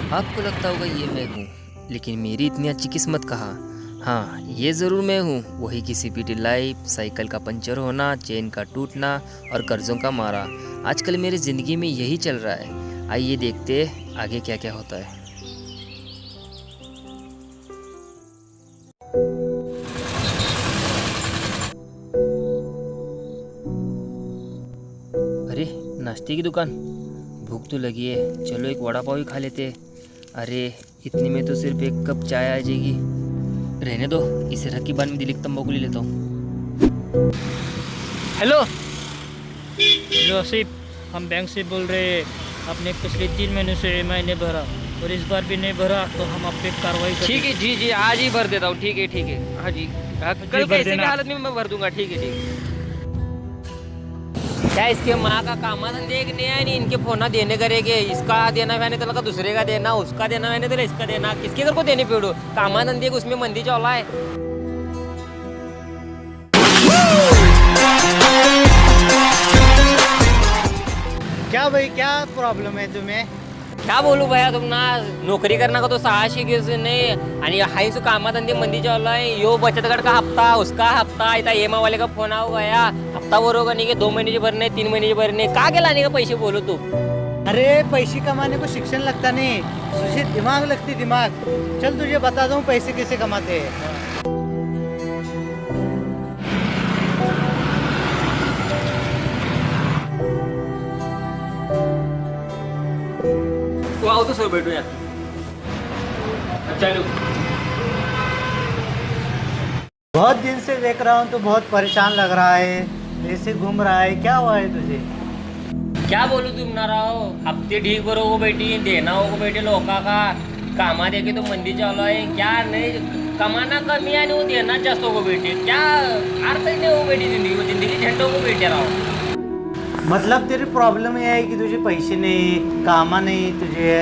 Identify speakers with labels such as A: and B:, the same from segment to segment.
A: आपको लगता होगा ये मैं हूँ, लेकिन मेरी इतनी अच्छी किस्मत कहाँ। हाँ, ये ज़रूर मैं हूँ, वही किसी बीटी लाइफ, साइकिल का पंचर होना, चेन का टूटना और कर्जों का मारा। आजकल मेरी ज़िंदगी में यही चल रहा है। आइए देखते हैं आगे क्या क्या होता है। अरे, नाश्ते की दुकान, भूख तो लगी है, चलो एक वड़ा पाव ही खा लेते हैं। अरे, इतनी में तो सिर्फ एक कप चाय आ जाएगी। रहने दो, इसे रख के बाद में दिलीप तंबाकू ले लेता हूँ।
B: हेलो जोशिफ, हम बैंक से बोल रहे हैं। आपने पिछले 3 महीने से EMI नहीं भरा और इस बार भी नहीं भरा तो हम आप पे कार्रवाई करेंगे।
A: ठीक है जी जी, आज ही भर देता हूँ। ठीक है हाँ जी, कल कैसे की हालत में मैं भर दूंगा। ठीक है। क्या इसके माँ का काम देखने है नहीं, इनके फोना देने करेंगे। इसका देना मैंने तो लगा दूसरे का देना, उसका देना मैंने तो इसका देना। किसके घर को देने पेड़ो कामा धंधे उसमें मंदी चौला है।
C: क्या भाई, क्या प्रॉब्लेम है तुम्हें?
A: क्या बोलू भैया, तुम ना नोकरी करना का तो साहस ही नहीं आणि हाई सो कामा धंदे मंदी चौला है। यो बचत गट का हफ्ता, उसका हफ्ता, इतना EMI वाले का फोन आ गया। हफ्ता भरोगा नहीं, 2 महीने भरने, 3 महीने भरने, का के लाने का पैसे बोलो तू।
C: अरे पैसे कमाने को शिक्षण लगता नहीं, तुझे दिमाग लगती, दिमाग। चल तुझे बता दूं पैसे कैसे कमाते हैं।
A: तू आओ तो सो बैठो यार। चलो।
C: बहुत दिन से देख रहा हूँ, तो बहुत परेशान लग रहा है, ऐसे घूम रहा है। क्या हुआ है तुझे?
A: क्या बोलू, तुम ना रहो। हफ्ते ठीक भरो हो बेटी, देना हो बेटे लोका का। कामा देखे तो मंदी चालू है। क्या नहीं कमाना कमी आणि वो देना जास्त हो बेटे। क्या अर्थ ही नहीं हो बेटी जिंदगी झंड हो बेटे राहो।
C: मतलब तेरी प्रॉब्लम ये है कि तुझे पैसे नहीं, कामा नहीं तुझे।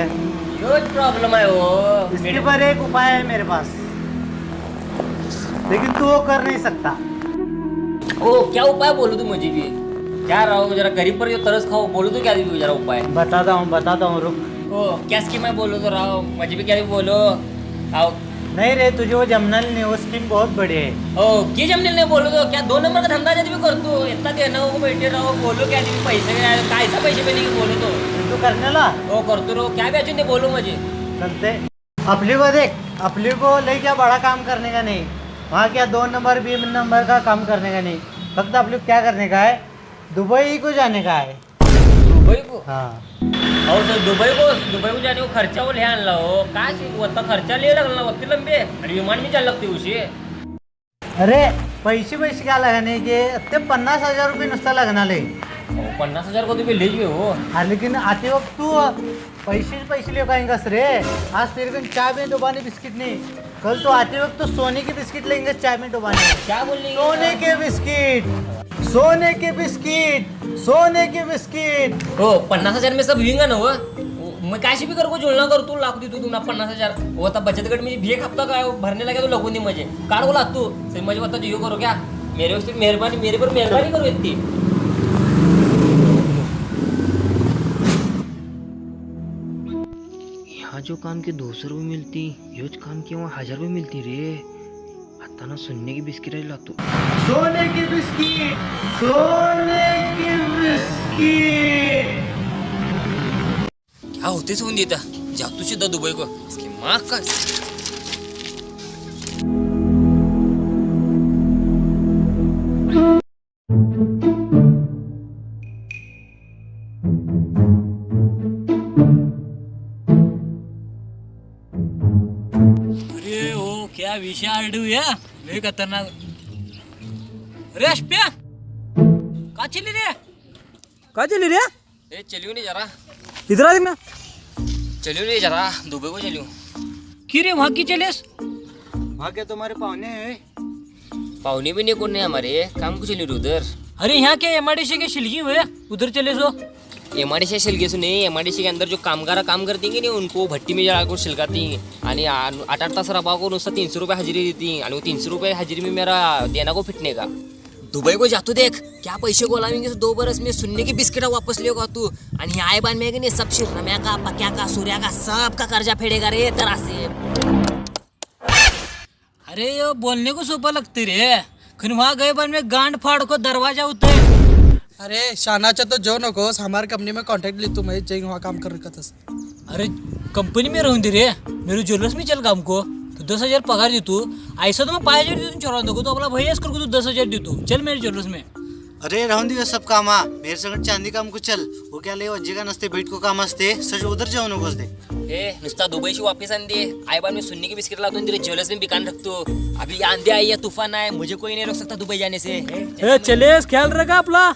A: रोज प्रॉब्लम है वो।
C: इसके पर एक उपाय है मेरे पास, लेकिन तू वो कर नहीं सकता।
A: ओ क्या उपाय बोलो तू मुझे भी। क्या रहो जरा गरीब पर जो तरस खाओ, बोलो तो क्या दी जरा उपाय।
C: बताता हूँ रुक।
A: ओ क्या स्कीम है बोलो तो रहो, मुझे भी क्या बोलो। आओ।
C: नहीं रे, तुझे वो जमनल नहीं, वो स्कीम बहुत बढ़िया है।
A: ओ की जमने नहीं बोलो तो क्या 2 नंबर का धंधा जब भी कर तू इतना देना हो बैठे रहो। बोलो क्या दी पैसे कायसा पैसे पे नहीं बोलो तो
C: तू करने ला
A: ओ करतो रहो। क्या भी अच्छे बोलो मुझे।
C: चलते। अपने को देख, अपने को ले क्या बड़ा काम करने का नहीं, वहाँ क्या 2 नंबर 20 नंबर का काम करने का नहीं। फक्त अपने क्या करने का है, दुबई को जाने का है।
A: दुबई को?
C: हाँ।
A: और सर दुबई को जाने को खर्चा वो ले आणला हो काय वत्ता खर्चा ले लागला वत्ती लंबे आणि विमान भी चल लगते उशी।
C: अरे पैसे क्या लगाने के, ते 50,000 रुपये नुसता लगणार है।
A: 50,000 को तुम्ही ले हो।
C: हाँ, लेकिन आते वक्त तू पैसे ले पाएंगे रे। आज तेरे को चाय में डुबाने बिस्किट नहीं, कल तो आते वक्त तो सोने के बिस्किट लेंगे चाय में डुबाने।
A: क्या बोल रही
C: सोने के बिस्किट, सोने के बिस्किट, सोने के बिस्किट।
A: हो 50,000 में सब होईंगा ना वो। मैं कैसे भी कर को जुळना कर तू लाख देतो तुमना 50,000 वो आता बचत गट में भी एक हफ्ता का भरने लगे तो लगून दी मुझे काढ बोला तू सही मुझे बता जियो करो क्या मेरे उससे मेहरबानी मेरे पर मेहरबानी करो इतनी। यहाँ जो काम के 200 रुपये मिलती, योज काम के वहाँ 1000 रुपये मिलती रे। आता ना सुनने की बिस्किट लागतो।
C: सोने की बिस्किट, सोने की बिस्किट।
A: क्या होतेच होऊन देता जातो सुद्धा दुबई को इसकी माँ का।
B: अरे ओ क्या विषय या लय खतरनाक। अरे अश्प्या का चली रे
A: ए चलियो नहीं जरा,
B: इधर आ देखना।
A: चलियो नहीं जरा दुबई को चलियो।
B: कि रे वहाँ की चलेस?
C: वहाँ के तुम्हारे पाहुणे हैं।
A: पाहुणे भी नहीं कोण नहीं हमारे, काम कुछ नहीं उधर।
B: अरे यहाँ के एमआईडीसी के शिलगी हुए, उधर चले सो।
A: एमआयडीसी शिलगे सुने, एमआयडीसी के अंदर जो कामगार काम करते नहीं उनको भट्टी में जलाकर शिलगाती आणि 8-8 तास रबा को नुसता 300 रुपये हजेरी देती आणि वो 300 रुपये हजेरी में मेरा देना को फिटने का। दुबई को जातू देख, क्या पैसे को लावेंगे 2 बरस में सुनने की बिस्किटा वापस लेगा तू। आणि आय बान में नहीं सब रम्या का, पक्या का, सूर्या का, सबका कर्जा फेडेगा रे तरह से।
B: अरे ये बोलने को सोपा लगती रे, खन वहाँ गए बाद में गांड फाड़ को दरवाजा उतर।
D: अरे शानाच्या तो जो नकोस, हमारे कंपनी में कॉन्टैक्ट ली तू, मैं जाएंगे वहाँ काम करने का तस।
B: अरे कंपनी में रहूँ रे, मेरे ज्वेलर्स में चल काम को तो 10,000 पगार दे तू। ऐसा तो मैं 5,000 दे तू चोरा दो तो अपना भैया कर तू 10,000 दे तू, चल मेरे ज्वेलर्स में।
C: अरे राहून दे सब कामा, मेरे संगत चांदी काम को चल। वो क्या ले वज्जे का नसते, भेट को काम असते, सच उधर जाऊ नकोस दे।
A: ए नुसता दुबईशी वापस आन दे, आय बान में सुनने की बिस्किट लाता हूँ, तेरे ज्वेलर्स में दुकान रखतो। अभी आंधी आई या तूफान आए, मुझे कोई नहीं रोक सकता दुबई जाने से।
B: चले ख्याल रखा अपना।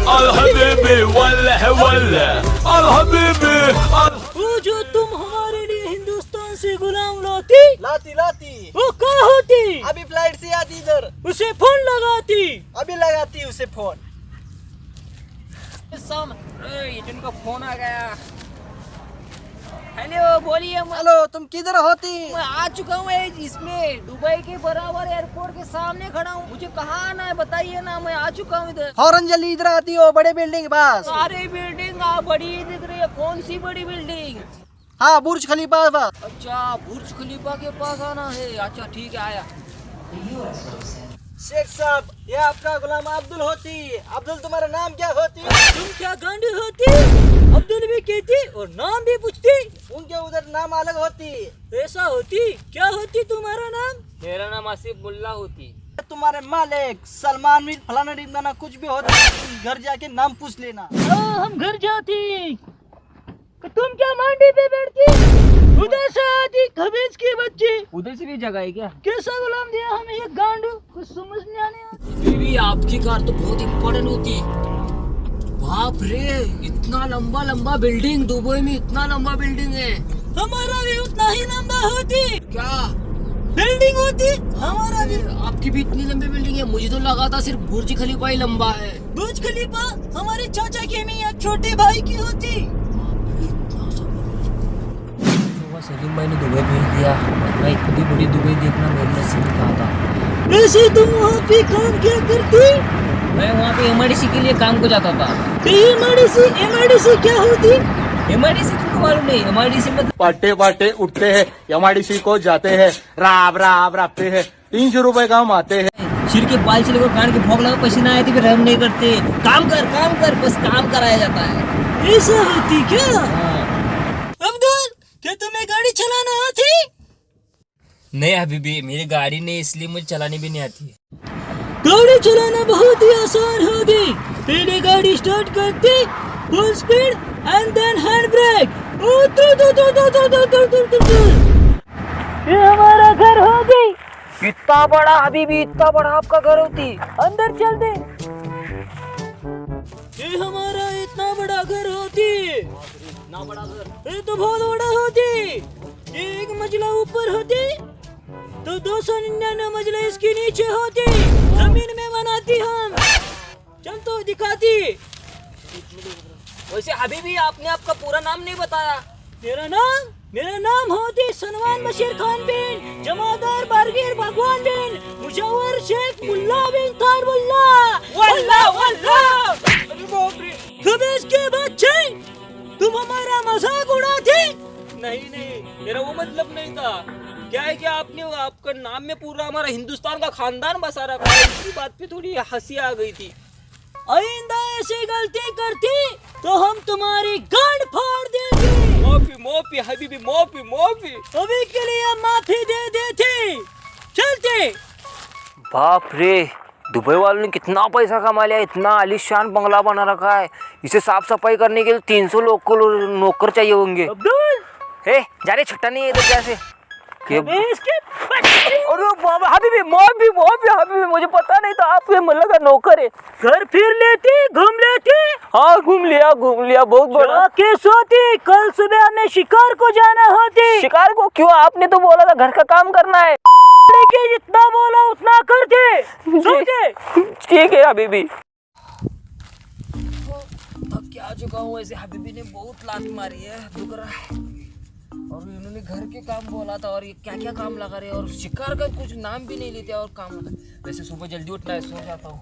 E: الحبيبي ولا الحبيبي
B: वो जो तुम हमारे लिए हिंदुस्तान से गुलाम लाती
D: लाती
B: वो कहाँ होती?
D: अभी फ्लाइट से आती इधर,
B: उसे फोन लगाती।
D: अभी लगाती उसे फोन।
A: एजेंट का फोन आ गया। हेलो बोलिए।
D: हेलो, तुम किधर होती?
A: मैं आ चुका हूँ इसमें दुबई के बराबर एयरपोर्ट के सामने खड़ा हूँ। मुझे कहाँ आना है बताइए ना, मैं आ चुका हूँ इधर।
D: हॉर्न जल्दी इधर आती हो, बड़े बिल्डिंग बस।
A: सारी बिल्डिंग बड़ी दिख रही है, कौन सी बड़ी बिल्डिंग?
D: हाँ, बुर्ज खलीफा बस।
A: अच्छा बुर्ज खलीफा के पास आना है, अच्छा ठीक है आया।
D: शेख साहब, ये आपका गुलाम अब्दुल होती। अब्दुल, तुम्हारा नाम क्या होती?
B: तुम क्या गांडी होती? अब्दुल भी कहती और नाम भी पूछती।
D: उनके उधर नाम अलग होती।
B: ऐसा होती? क्या होती तुम्हारा नाम?
A: मेरा नाम आसिफ मुल्ला होती।
D: तुम्हारे मालिक सलमान भी फलाना ढिमकाना कुछ भी होता, घर जाके नाम पूछ लेना।
B: हम घर जाती तो तुम क्या मांडी पे बैठती? उधर से आती खबीज की बच्ची।
A: उधर से भी जगह है क्या?
B: कैसा गुलाम दिया हमें ये गांडू, कुछ समझ नहीं आने।
A: बीवी आपकी कार तो बहुत इम्पोर्टेंट होती। बाप रे, इतना लंबा लंबा बिल्डिंग, दुबई में इतना लंबा बिल्डिंग है।
B: हमारा भी उतना ही लंबा होती।
A: क्या
B: बिल्डिंग होती हमारा भी?
A: आपकी भी इतनी लंबी बिल्डिंग है? मुझे तो लगा था सिर्फ बुर्ज खलीफा ही लंबा है।
B: बुर्ज खलीफा हमारे चाचा के मियां छोटे भाई की होती।
A: सलीम भाई ने दुबई भेज दिया, मैं इतनी बड़ी दुबई देखना मेरे नसीब में कहा था।
B: वैसे तुम वहाँ पे काम क्या करती?
A: मैं वहाँ पे एमआईडीसी के लिए काम को जाता था।
B: तो एमआईडीसी क्या होती?
A: एमआईडीसी तुमको मालूम नहीं? एमआईडीसी मतलब
E: पाटे पाटे उठते हैं, एमआईडीसी को जाते हैं, राबते हैं, 300 रुपए काम आते हैं।
A: सिर के बाल छिले को कान के भोग लगा पसीना आए थे, फिर रहम नहीं करते। काम कर बस काम कराया जाता है।
B: ऐसा होती क्या?
A: हाँ।
B: अब्दुल, क्या तुम्हें गाड़ी चलाना आती?
A: नहीं हबीबी, मेरी गाड़ी नहीं, इसलिए मुझे चलानी भी नहीं आती।
B: गाड़ी चलाना बहुत ही आसान होगी। पहले गाड़ी स्टार्ट करती, full speed and then hand brake. ये हमारा घर होगी।
A: इतना बड़ा हबीबी, इतना बड़ा आपका घर होती?
B: अंदर चल दे। ये हमारा इतना बड़ा घर होती।
A: इतना बड़ा घर?
B: ये तो बहुत बड़ा होती। ये एक मंजिला ऊपर होती तो 299 मंजिला इसके नीचे होती। जमीन में बनाती हम। चल तो दिखाती।
A: वैसे हबीबी, आपने आपका पूरा नाम नहीं बताया।
B: मेरा नाम होती सनवान बशीर खान बिन जमादार बारगीर भगवान बिन मुजव्वर शेख मुल्ला बिन तार मुल्ला। वल्ला वल्ला। अरे बाप रे, खबीस के बच्चे, तुम हमारा मजाक उड़ाते? नहीं नहीं, मेरा वो मतलब नहीं था। क्या है कि आपने आपका नाम में पूरा हमारा हिंदुस्तान का खानदान बसा रखा है, इसकी बात पे थोड़ी हंसी आ गई थी। आइंदा ऐसी गलती करती तो हम तुम्हारी गांड फाड़ देंगे। माफी माफी हबीबी, माफी माफी। अभी के लिए माफी दे देते, चलते।
A: बाप रे, दुबई वालों ने कितना पैसा कमा लिया, इतना आलीशान बंगला बना रखा है। इसे साफ सफाई करने के लिए 300 लोग को नौकर चाहिए होंगे।
B: अब्दुल,
A: हे जा रे, छट्टा नहीं है इधर कैसे?
B: अरे बाबा, हबीबी माफी माफी हबीबी, मुझे पता नहीं था आपके मतलब का नौकर है। घर फिर लेती, घूम लेती। हाँ घूम लिया बहुत बड़ा। के सोती, कल सुबह हमें शिकार को जाना होती। शिकार को क्यों? आपने तो बोला था घर का काम करना है। के जितना बोला उतना करते, समझे? ठीक है हबीबी। अब क्या चुका हूँ ऐसे, हबीबी ने बहुत लात मारी है, दुख रहा है। और इन्होंने घर के काम बोला था और ये क्या क्या काम लगा रहे हैं, और शिकार का कुछ नाम भी नहीं लेते और काम लगा। वैसे सुबह जल्दी उठना है, सो जाता हूँ।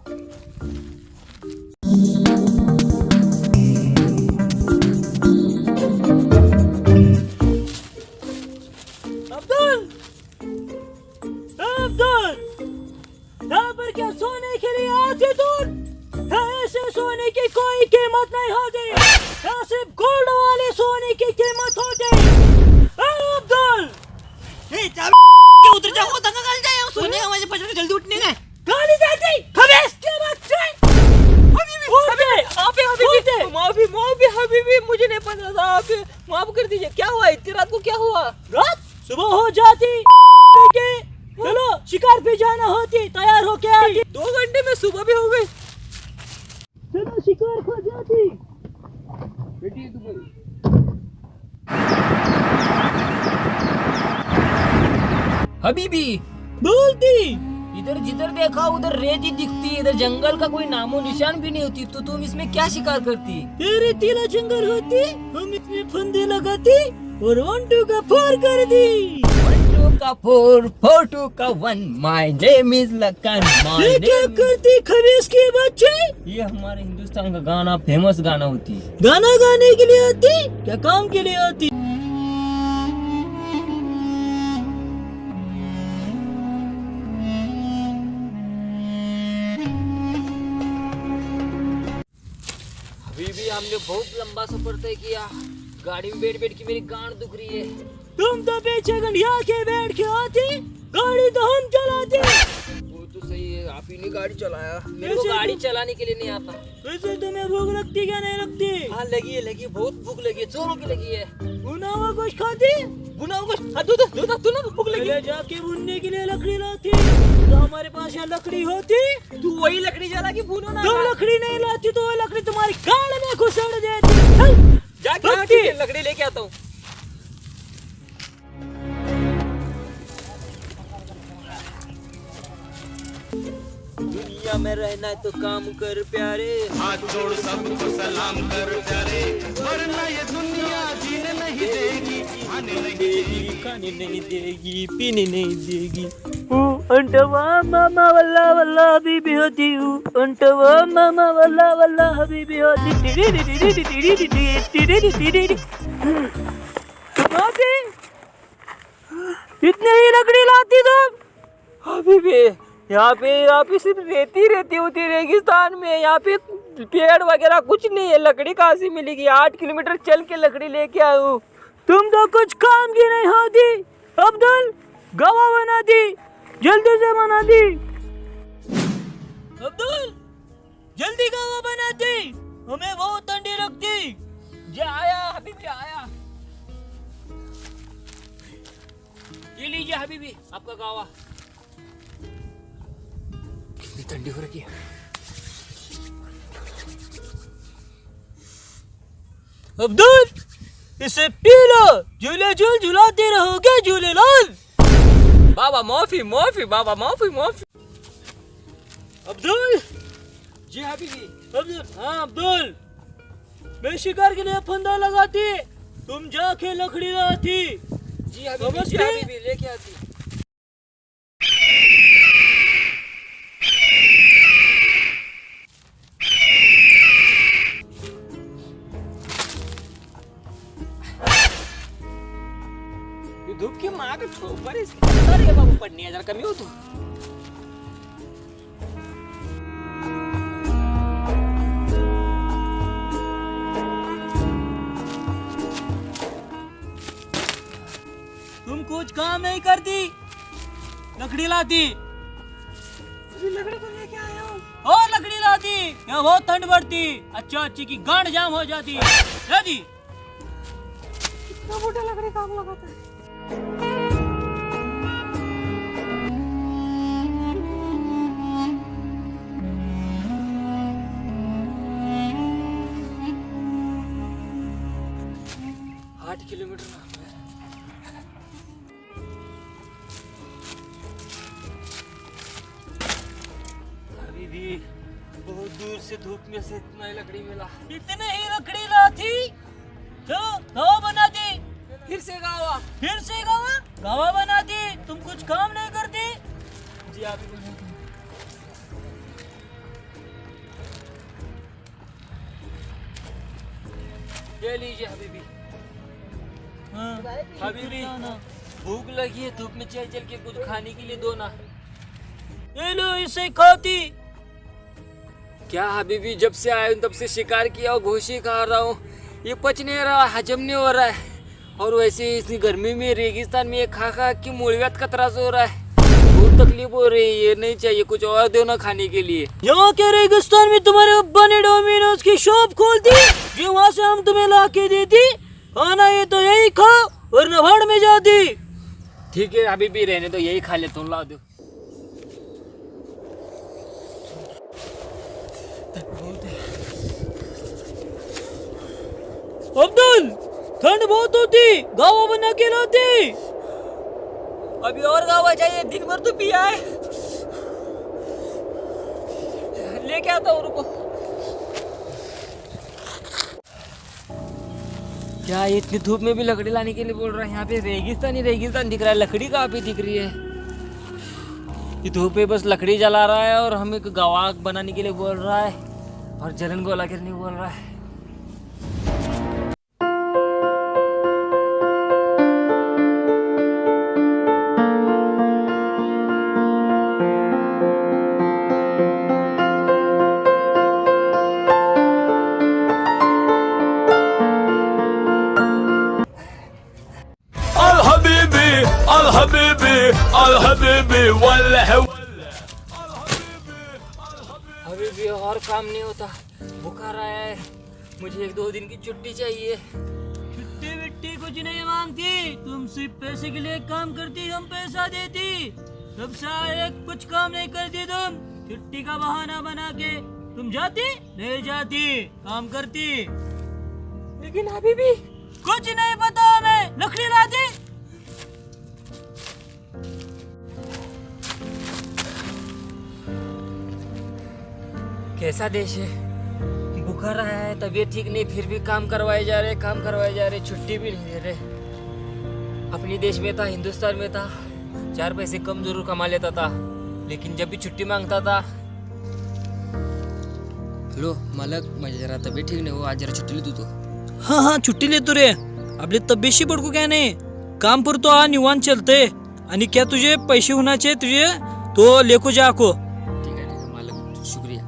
B: अब्दुल, अब्दुल, यहाँ पर क्या सोने के लिए आते तुम? ऐसे सोने की कोई कीमत नहीं होती, यहाँ सिर्फ गोल्ड वाले सोने की कीमत होती। अब्दुल,
C: उधर जाओ, धक्का कर जाए, सोने का मुझे पता जल्दी उठने का।
B: गाली देती, खबीस के बच्चे। माफी माफी हबीबी, मुझे नहीं पता था। आप माफ कर दीजिए। क्या हुआ इतनी रात को, क्या हुआ? रात सुबह हो जाती के, चलो शिकार पे जाना होती, तैयार हो के आती। 2 घंटे में सुबह भी हो गई। चलो शिकार को जाती। बेटी दुबई। हबीबी बोलती, इधर जिधर देखा उधर रेत ही दिखती है, इधर जंगल का कोई नामो निशान भी नहीं होती। तो तुम इसमें क्या शिकार करती? तेरे तीला जंगल होती, हम इसमें फंदे लगाती और 1 2 का 4 कर दी। 1 2 का 4 4 2 का 1, माय नेम इज लखन। ये क्या करती खबीस के बच्चे? ये हमारे हिंदुस्तान का गाना, फेमस गाना होती है। गाना गाने के लिए आती, क्या काम के लिए आती? अभी हमने बहुत लंबा सफर तय किया, गाड़ी में बैठ बैठ के मेरी गांड दुख रही है। तुम तो पीछे गंढिया के बैठ के आती, गाड़ी तो हम चलाते। वो तो सही है, आप ही ने गाड़ी चलाया, मेरे को गाड़ी चलाने के लिए नहीं आता। वैसे तुम्हें भूख लगती क्या नहीं लगती? हाँ लगी बहुत भूख लगी है, जोरों की लगी है। भुना हुआ कुछ खाती? भुना हुआ कुछ? हाँ तू ना भूख लगी। जाके भुनने के लिए लकड़ी लाती, तो हमारे पास यहाँ लकड़ी होती, तू वही लकड़ी जला के भूनो ना। तुम लकड़ी नहीं लाती तो वो लकड़ी तुम्हारी गाड़ में घुसड़ देती। जाके लकड़ी लेके आता हूँ। दुनिया में रहना है तो काम कर प्यारे,
E: हाथ जोड़ सबको सलाम कर प्यारे, वरना ये दुनिया जीने नहीं देगी,
B: खाने नहीं देगी, पीने नहीं देगी। अंटवा मामा वल्ला वल्ला हबीबी होती हूँ, अंटवा मामा वल्ला वल्ला हबीबी होती। इतने ही लकड़ी लाती तुम? हबीबी यहाँ पे सिर्फ रेती होती रेगिस्तान में, यहाँ पे पेड़ वगैरह कुछ नहीं है, लकड़ी कहाँ से मिलेगी? 8 किलोमीटर चल के लकड़ी लेके आया हूँ। तुम तो कुछ काम की नहीं होती। अब्दुल, गवाह बना दी, जल्दी से बना दी। अब्दुल, जल्दी गवाह बना दी, हमें बहुत ठंडी रखती। जे आया हबीबी आया, ये लीजिए हबीबी आपका गवाह। कितनी ठंडी हो रखी है। अब्दुल, इसे पी लो, झूले झूल झुलाते रहोगे झूलेलाल। बाबा माफी बाबा माफी। अब्दुल जी हबीबी। अब्दुल, हाँ अब्दुल, मैं शिकार के लिए फंदा लगाती, तुम जाके लकड़ी लाती। जी हबीबी लेके आती। ये धूप की माँ का ठोपर इसके अरे बाबू पढ़ने है, जरा कमी हो तू।
D: तुम कुछ काम नहीं करती, लकड़ी लाती।
B: लकड़ी को लेके आया हूँ।
D: और लकड़ी लाती, यहाँ बहुत ठंड पड़ती, अच्छा अच्छी की गांड जाम हो जाती। दादी
B: इतना मोटा लकड़ी काम लगाता है। आठ किलोमीटर अभी भी बहुत दूर से धूप में से इतना ही लकड़ी मिला।
D: इतने ही लकड़ी लाती, चलो गावा बनाती।
B: फिर से गावा।
D: फिर से गावा गावा बनाती। तुम कुछ काम नहीं करती।
B: जी आप ही बोलिए। ये लीजिए हबीबी।
D: हाँ,
B: हबीबी भूख लगी है, धूप में चल चल के कुछ खाने के लिए दो ना।
D: ये लो इसे खाती।
B: क्या हबीबी, जब से आया हूँ तब से शिकार किया और घोषी खा रहा हूँ, ये पच नहीं रहा, हजम नहीं हो रहा है। और वैसे इतनी गर्मी में रेगिस्तान में ये खा खा की मूलियात का त्रास हो रहा है, बहुत तकलीफ हो रही है। ये नहीं चाहिए, कुछ और दो ना खाने के लिए।
D: यहाँ के रेगिस्तान में तुम्हारे अब्बा ने डोमिनोज की शॉप खोल दी, जो वहाँ से हम तुम्हें ला के देती। खाना ये तो यही खाओ वरना भाड़ में जाती।
B: ठीक है हबीबी, रहने दो, यही खा लेता हूँ, ला दो।
D: अब्दुल ठंड बहुत होती, गावा बना के लाती।
B: अभी और गावा चाहिए, दिन भर तो पिया है। लेके आता हूँ, रुको। क्या ये इतनी धूप में भी लकड़ी लाने के लिए बोल रहा है? यहाँ पे रेगिस्तान ही रेगिस्तान दिख रहा है, लकड़ी कहाँ पे दिख रही है? ये धूप में बस लकड़ी जला रहा है और हमें गवाह बनाने के लिए बोल रहा है और जलन गोला करने बोल रहा है। अभी भी और काम नहीं होता, बुखार आया है, मुझे 1-2 दिन की छुट्टी चाहिए।
D: छुट्टी विट्टी कुछ नहीं मांगती, तुम सिर्फ पैसे के लिए काम करती, हम पैसा देती। सबसे आए कुछ काम नहीं करती तुम, छुट्टी का बहाना बना के तुम जाती नहीं जाती, काम करती।
B: लेकिन अभी भी
D: कुछ नहीं पता हमें, लकड़ी लाती।
B: कैसा देश है, बुखार आया है, तबीयत ठीक नहीं, फिर भी काम करवाए जा रहे, काम करवाए जा रहे, छुट्टी भी नहीं दे रहे। अपनी देश में था, हिंदुस्तान में था, 4 पैसे कम जरूर कमा लेता था, लेकिन जब भी छुट्टी मांगता था। हेलो मालक, मुझे जरा तबीयत ठीक नहीं हो, आज जरा छुट्टी ले तू तो।
D: हाँ हाँ छुट्टी लेतो रे, आपली तब्येतशी पडको काय नाही, काम करतो हा निवांत चलते। आणि क्या तुझे पैसे होण्याचे तुझे तो लेको जाको।
B: ठीक है मालक, शुक्रिया।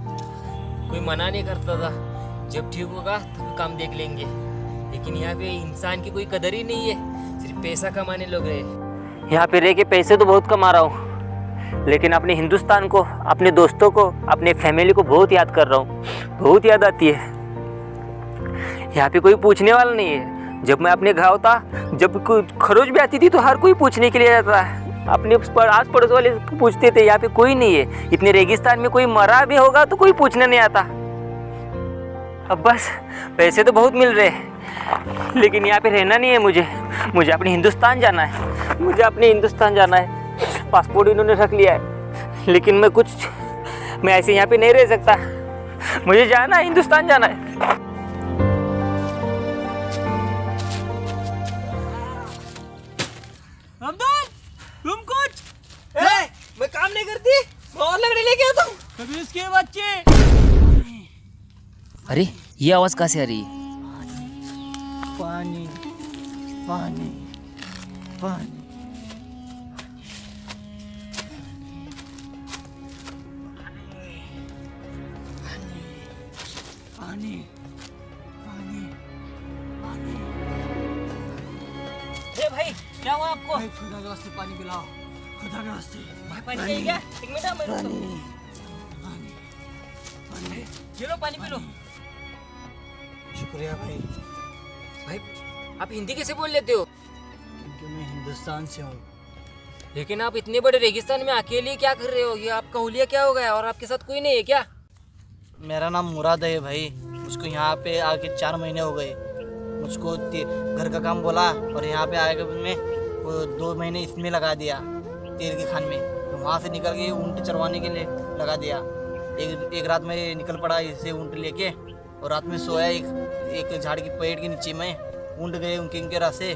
B: कोई मना नहीं करता था, जब ठीक होगा तब काम देख लेंगे, लेकिन यहाँ पे इंसान की कोई कदर ही नहीं है, सिर्फ पैसा कमाने लोग रहे। यहाँ पे रह के पैसे तो बहुत कमा रहा हूँ, लेकिन अपने हिंदुस्तान को, अपने दोस्तों को, अपने फैमिली को बहुत याद कर रहा हूँ, बहुत याद आती है। यहाँ पे कोई पूछने वाला नहीं है। जब मैं अपने गाँव था, जब कोई खरोच भी आती थी तो हर कोई पूछने के लिए आता है, अपने आस पड़ोस वाले पूछते थे। यहाँ पे कोई नहीं है, इतने रेगिस्तान में कोई मरा भी होगा तो कोई पूछने नहीं आता। अब बस पैसे तो बहुत मिल रहे हैं, लेकिन यहाँ पे रहना नहीं है मुझे अपने हिंदुस्तान जाना है, मुझे अपने हिंदुस्तान जाना है। पासपोर्ट इन्होंने रख लिया है, लेकिन मैं ऐसे यहाँ पे नहीं रह सकता, मुझे जाना है, हिंदुस्तान जाना है।
D: अब्दुल तुम कुछ
B: मैं काम नहीं करती, और लकड़ी लेके आता हूँ।
D: कभी इसके बच्चे।
A: अरे ये आवाज़ कहाँ से आ रही है?
D: पानी पानी
C: पानी पानी पानी पानी।
B: ए भाई क्या हुआ आपको?
C: भाई खुदा के वास्ते पानी पिलाओ, खुदा के वास्ते।
B: भाई पानी चाहिए क्या? एक मिनट मैं
C: पानी पानी पानी।
B: ये लो पानी पी लो।
C: शुक्रिया भाई,
B: भाई आप हिंदी कैसे बोल लेते हो?
C: क्योंकि मैं हिंदुस्तान से हूँ।
B: लेकिन आप इतने बड़े रेगिस्तान में अकेले क्या कर रहे हो? ये आपका हुलिया क्या हो गया और आपके साथ कोई नहीं है क्या?
C: मेरा नाम मुराद है भाई, मुझको यहाँ पे आके 4 महीने हो गए। मुझको घर का काम बोला और यहाँ पे आए मैं वो 2 महीने इसमें लगा दिया, तेल की खान में। तो वहाँ से निकल के ऊँट चरवाने के लिए लगा दिया। एक रात में निकल पड़ा इसे ऊँट लेके, और रात में सोया एक झाड़ की पेड़ के नीचे में। ऊँट गए उनके रास्ते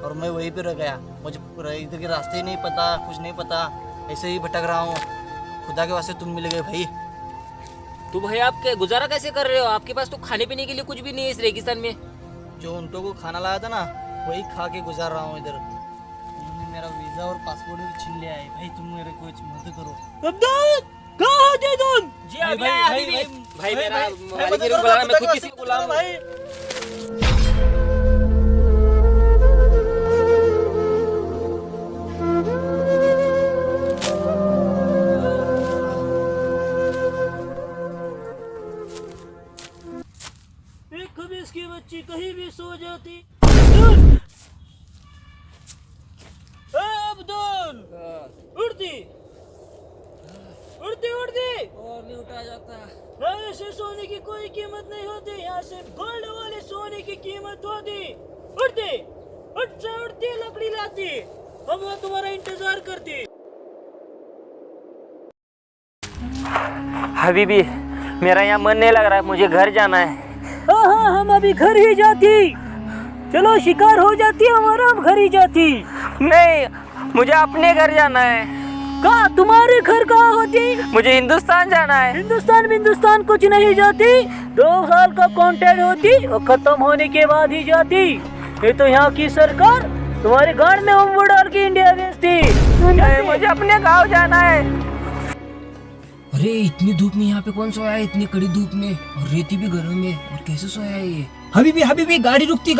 C: और मैं वहीं पे रह गया। मुझे इधर के रास्ते ही नहीं पता, कुछ नहीं पता, ऐसे ही भटक रहा हूँ। खुदा के वास्ते तुम मिल गए भाई।
B: तो भाई आप गुजारा कैसे कर रहे हो? आपके पास तो खाने पीने के लिए कुछ भी नहीं है इस रेगिस्तान में।
C: जो ऊँटों को खाना लाया था ना, वही खा के गुजार रहा हूँ इधर। उन्होंने मेरा वीज़ा और पासपोर्ट भी छीन लिया है। भाई तुम मेरे कुछ मदद करो।
D: अब्दुल कहाँ थे तुम?
B: जी अभी आया अभी। भाई मेरा मालिक मेरे को बुला रहा है, मैं खुद किसी को बुलाऊं भाई।
D: एक खबीस की बच्ची कहीं भी सो जाती। अब्दुल उड़ती उड़ती उड़ती
B: और नहीं उठा जाता।
D: ऐसे सोने की कोई कीमत नहीं होती, यहाँ से गोल्ड वाले सोने की कीमत होती। उड़ती उठ से उड़ती लकड़ी लाती, हम वो तुम्हारा इंतजार करती।
B: हबीबी मेरा यहाँ मन नहीं लग रहा है, मुझे घर जाना है।
D: हाँ हम अभी घर ही जाती। चलो शिकार हो जाती हमारा, हम घर ही जाती।
B: नहीं मुझे अपने घर जाना है।
D: कहाँ तुम्हारे घर कहाँ होती?
B: मुझे हिंदुस्तान जाना है।
D: हिंदुस्तान कुछ नहीं जाती। 2 साल का कॉन्ट्रैक्ट होती और खत्म होने के बाद ही जाती। ये तो यहाँ की सरकार तुम्हारे गांड में बम डाल के इंडिया भेजती।
B: मुझे अपने गांव जाना है। अरे इतनी धूप में यहाँ पे कौन सोया है? इतनी कड़ी धूप में और रेती भी घरों में, और कैसे सोया है ये? हबीबी गाड़ी रुकती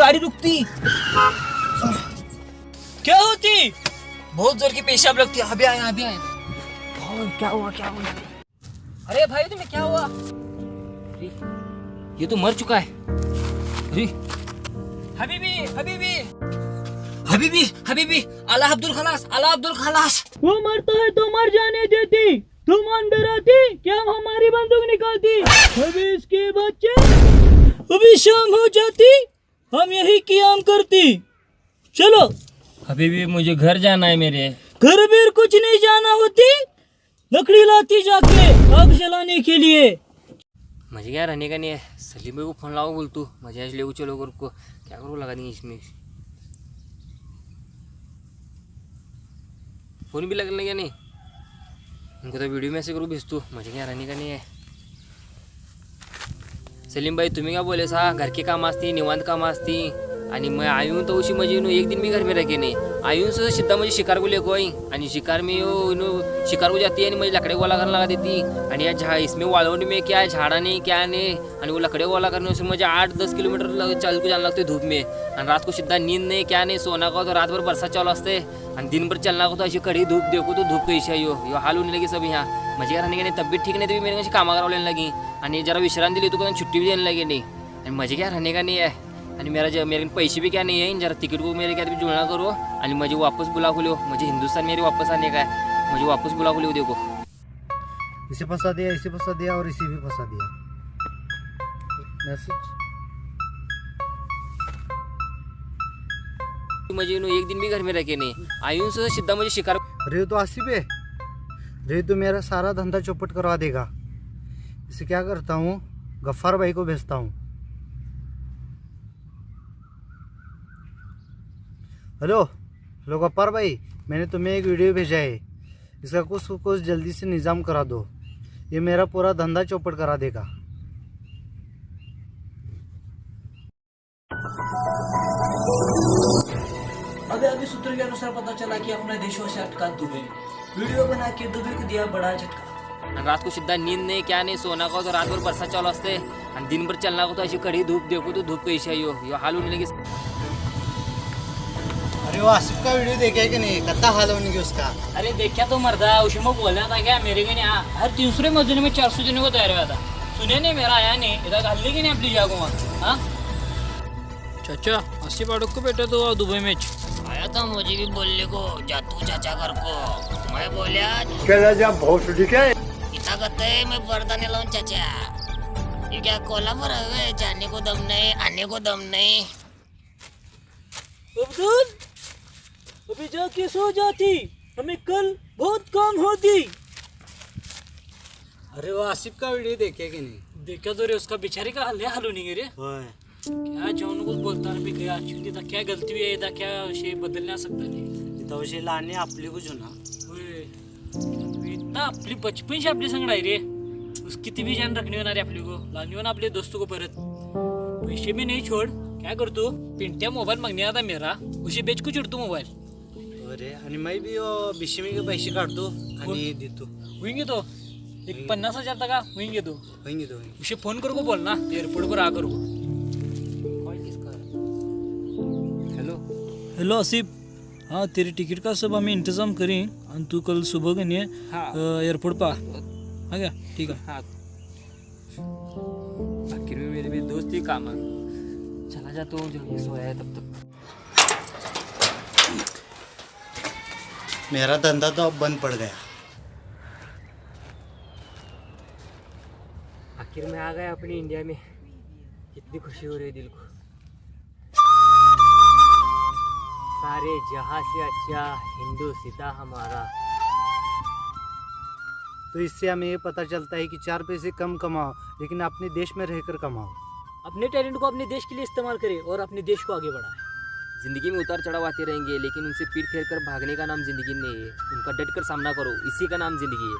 D: क्या होती?
B: बहुत जोर की पेशाब लगती है। अभी आए क्या हुआ? अरे भाई तुम्हें क्या हुआ? अरे, ये तो मर चुका है। अरे हबीबी आला अब्दुल खलास।
D: वो मरता है तो मर जाने देती, तुम अंदर आती क्या हमारी बंदूक निकालती? अभी इसके बच्चे अभी शाम हो जाती, हम यही कियाम करती। चलो
B: हबीबी मुझे घर जाना है। मेरे
D: घर बीर कुछ नहीं जाना होती, लकड़ी लाती जाके आग जलाने के लिए।
B: मुझे क्या रहने का नहीं है। सलीम भाई को फोन लाओ, बोल तू मुझे आज ले चलो। को क्या करो, लगा देंगे इसमें। फोन भी लगने का नहीं उनको, तो वीडियो में से करूँ भेज तू। मुझे क्या रहने का नहीं है। सलीम भाई तुम्ही क्या बोले सा, घर के काम असती, निवांत काम असती, आणि मैं आयूँ तो उसी मजे एक दिन भी घर में रखे नहीं। आयूँ से सीधा मुझे शिकार को लेको आई, आणि शिकार में शिकार को जाती है आणि मुझे लकड़े वाला करने लगा देती। आणि या इसमें वालोंड में क्या है, झाड़ा नहीं क्या नहीं, आणि वो लकड़े वाला करने से मुझे 8-10 किलोमीटर चल को जाना लगते धूप में। आणि रात को सीधा नींद नहीं क्या नहीं, सोना का तो रात भर बरसात चालू असते, आणि दिन भर चलना को तो ऐसी कड़ी धूप देखो तो धूप कैसी आई हो हाल होने लगी सब यहाँ। मुझे रहने के नहीं, तबीयत ठीक नहीं थी, मेरे कामा करावं लेने लगी, आणि जरा विश्रांति ली तो कहीं छुट्टी भी देने लगी नहीं। आणि मुझे क्या रहने का नहीं है, आणि मेरे पैसे भी क्या नहीं है। जरा टिकट को मेरे क्या भी जुड़ना करो, आणि मुझे वापस बुला को लो। मुझे हिंदुस्तान मेरे वापस आने का है, मुझे वापस बुला को लो। देखो
C: इसे फंसा दिया, इसे फंसा दिया और इसे भी फंसा दिया। मैसेज
B: मुझे एक दिन भी घर में रखे नहीं, आयूं से सीधा मुझे शिकार।
C: रे तो आसिफ है, रे तो मेरा सारा धंधा चौपट करवा देगा। इसे क्या करता हूँ, गफ्फार भाई को भेजता हूँ। हेलो गफ्फार भाई, मैंने तुम्हें एक वीडियो भेजा है, इसका कुछ जल्दी से निज़ाम करा दो, ये मेरा पूरा धंधा चौपट करा देगा।
D: अबे सभी सूत्रों के अनुसार पता चला कि अपना देशों से अटका दुबई। वीडियो बना के दुबई को दिया बड़ा झटका।
A: आणि रात को सुद्धा नींद नाही क्या नाही सोना को तो रातभर बरसात चालू असते आणि दिनभर चलना को तो अशी कडी धूप देखो तो धूप कैसी यो यो हाल होने लगी।
C: अरे वो आसिफ का वीडियो देखा है कि नहीं, कितना हाल होने की उसका।
D: अरे देखा तो मर्दा, उसमें बोला था क्या अमेरिका ने हर 300 महीने में 400 देने को तैयार हुआ था। सुने नहीं, मेरा आया नहीं इधर हल्ली की नहीं अपनी जागो हाँ। चाचा अस्सी पाड़क को बेटा तो दुबई में
A: आया था मुझे भी बोलने को जातू चाचा घर को। मैं बोलिया इतना करते मैं बरदाने लाऊं चाचा, ये क्या कोल्हापुर है, जाने को दम नहीं आने को दम नहीं।
D: अब्दुल अभी जाके सो जाती, हमें कल बहुत काम होती।
C: अरे वो आसिफ का वीडियो देखे कि नहीं?
D: देखा तो रे, उसका बेचारे का हाल है हाल नहीं रे। क्या जौन कुछ बोलता भी गया चुनी था, क्या गलती हुई है क्या उसे बदलना सकता नहीं
C: तो उसे लाने आपली कुछ ना
D: इतना आपली बचपन से आपली संग रे, उस किती भी जान रखनी होणार आपली को, लानी होना अपने दोस्तों को परत। पैसे भी नहीं छोड़, क्या कर तू पिंट्या मोबाईल मागणे आता मेरा उसे बेच को चिडतो मोबाईल।
C: अरे आणि मैं भी वो बिशमी के पैसे काढतो आणि देतो।
D: होईंगे तो एक 50,000 तक होईंगे तो
C: होंगे तो
D: उसे फोन कर को बोलना एयरपोर्ट पर आ कर को।
A: हेलो
D: हेलो आसिफ, हाँ तेरी टिकट का सब हमें इंतजाम करें और तू कल सुबह के लिए
A: हाँ
D: एयरपोर्ट पर आ गया। ठीक है
A: हाँ आखिर में मेरे भी दोस्त ही काम है, चला जाता हूँ जब ये सोया है तब तक।
C: मेरा धंधा तो अब बंद पड़ गया।
A: आखिर में आ गया अपनी इंडिया में, कितनी खुशी हो रही है दिल को। सारे जहां से अच्छा हिंदुस्तान हमारा।
C: तो इससे हमें ये पता चलता है कि 4 पैसे कम कमाओ लेकिन अपने देश में रहकर कमाओ।
D: अपने टैलेंट को अपने देश के लिए इस्तेमाल करे और अपने देश को आगे बढ़ाए।
A: जिंदगी में उतार चढ़ाव आते रहेंगे, लेकिन उनसे पीठ फेर कर भागने का नाम जिंदगी नहीं है। उनका डट कर सामना करो, इसी का नाम जिंदगी है।